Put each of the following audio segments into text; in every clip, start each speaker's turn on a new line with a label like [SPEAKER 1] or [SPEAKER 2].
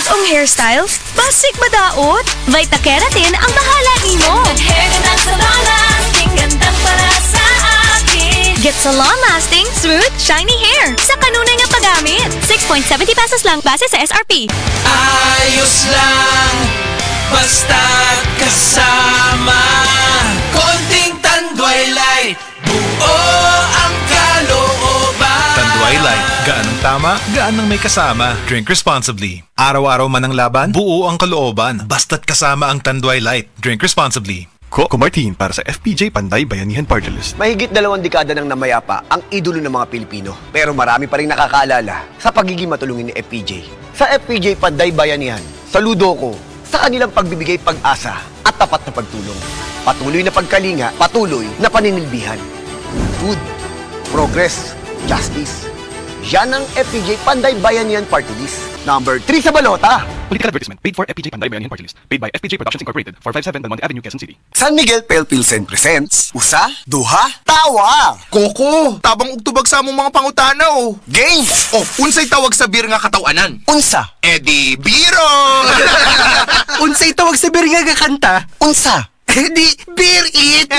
[SPEAKER 1] ong hairstyles? Basig madaot? Vita Keratin ang bahala nimo.
[SPEAKER 2] Hair ka ng salon lasting, gandang para sa akin.
[SPEAKER 1] Get salon-lasting, smooth, shiny hair sa kanunay nga paggamit. 6.70 pesos lang base sa SRP.
[SPEAKER 3] Ayos lang, basta kasama. Konting Tanduay Light, buo ang kalooban.
[SPEAKER 4] Tanduay Light, gaan ang tama, gaan ang may kasama. Drink responsibly. Araw-araw man ang laban, buo ang kalooban. Basta't kasama ang Tanduay Light. Drink responsibly.
[SPEAKER 5] Coco Martin para sa FPJ Panday Bayanihan Party List.
[SPEAKER 6] Mahigit 2 dekada ng namayapa ang idolo ng mga Pilipino. Pero marami pa rin nakakaalala sa pagiging matulungin ni FPJ. Sa FPJ Panday Bayanihan, saludo ko sa kanilang pagbibigay pag-asa at tapat na pagtulong. Patuloy na pagkalinga, patuloy na paninilbihan. Food, progress, justice. Yan ang FPJ Panday Bayanihan Party List. Number 3 sa balota.
[SPEAKER 5] Political advertisement paid for FPJ Panday Bayanihan Party List. Paid by FPJ Productions Incorporated, 457 Belmonte Avenue, Quezon City.
[SPEAKER 6] San Miguel Pale Pilsen presents Usa, Duha, Tawa.
[SPEAKER 3] Koko, tabang ugtubag sa among mga pangutanaw.
[SPEAKER 6] Games.
[SPEAKER 3] Oh, unsay tawag sa beer nga katawanan?
[SPEAKER 6] Unsa.
[SPEAKER 3] Edi biro.
[SPEAKER 6] Unsay tawag sa beer nga kanta? Unsa. Di beer it.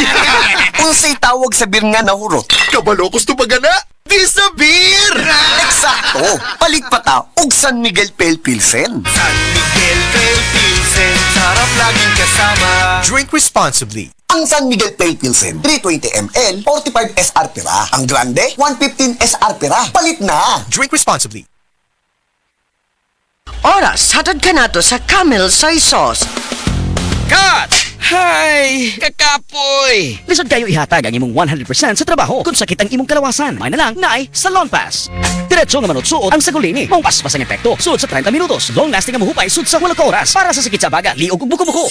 [SPEAKER 6] Unsay tawag sa beer nga nahurot?
[SPEAKER 3] Kabalokos to pagana. Di sa beer.
[SPEAKER 6] Eksakto. Palit pa ta og San Miguel Pale Pilsen.
[SPEAKER 3] San Miguel Pale Pilsen, sarap laging kasama.
[SPEAKER 4] Drink responsibly.
[SPEAKER 6] Ang San Miguel Pale Pilsen, 320 ml, 45 SR pera. Ang Grande, 115 SR pera. Palit na.
[SPEAKER 4] Drink responsibly.
[SPEAKER 7] Oras, hatad ka na to sa Camel Soy Sauce.
[SPEAKER 8] Cut! Hay! Kakapoy!
[SPEAKER 7] Lisod kayo ihatag ang imong 100% sa trabaho kung sakit ang imong kalawasan. May na lang na ay Salon Pass. Diretso nga manutsuot ang sagulini. Mong paspas ang epekto. Sud sa 30 minutos. Long lasting ang mahupay. Sud sa 8 oras. Para sa sakit sa baga, liog ug buko-buko.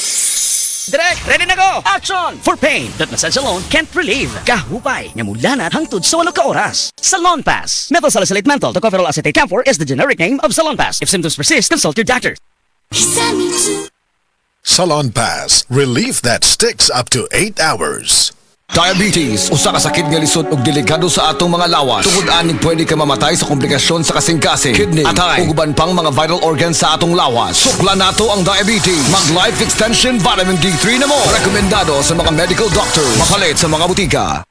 [SPEAKER 7] Direk, ready na go! Action! For pain that massage alone can't relieve. Kahupay, nga mulanat hangtod sa 8 oras. Salon Pass. Methyl salicylate menthol tocopherol acetate camphor is the generic name of Salon Pass. If symptoms persist, consult your doctor.
[SPEAKER 9] Salon Pass, relief that sticks up to 8 hours.
[SPEAKER 8] Diabetes, usa ka sakit nga lisod ug delikado sa atong mga lawas. Tungod aning pwede ka mamatay sa komplikasyon sa kasing-kasing, kidney, atay, ug uban pang mga vital organs sa atong lawas. Sukla nato ang diabetes. Mag Life Extension Vitamin D3 na mo. Rekomendado sa mga medical doctor. Mapalit sa mga butika.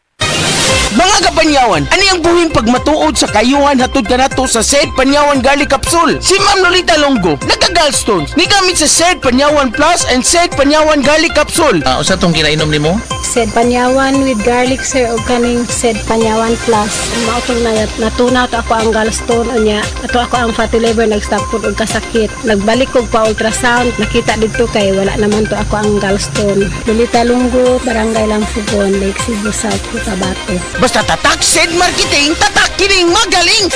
[SPEAKER 10] Mga kapanyawan, ani ang buhing pagmatuod sa kayuhan hatod kanato sa Sed Panyawan Garlic Capsule. Si Ma'am Lolita Longo, nagka-gallstones. Ni gamit sa Sed Panyawan Plus and Sed Panyawan Garlic Capsule.
[SPEAKER 11] Usa tong kinainom nimo?
[SPEAKER 12] Sed Panyawan with garlic sir o kaning Sed Panyawan Plus. Mautong natunaw to ako ang gallstone unya. Ato ako ang fatty liver nag-stop food og kasakit. Nagbalik kog pa ultrasound, nakita didto kay wala naman to ako ang gallstone. Lolita Longo, Barangay Lampugon, Lake Cebu South, Cotabato.
[SPEAKER 10] Basta tatak Sed Marketing, tatak kining magaling!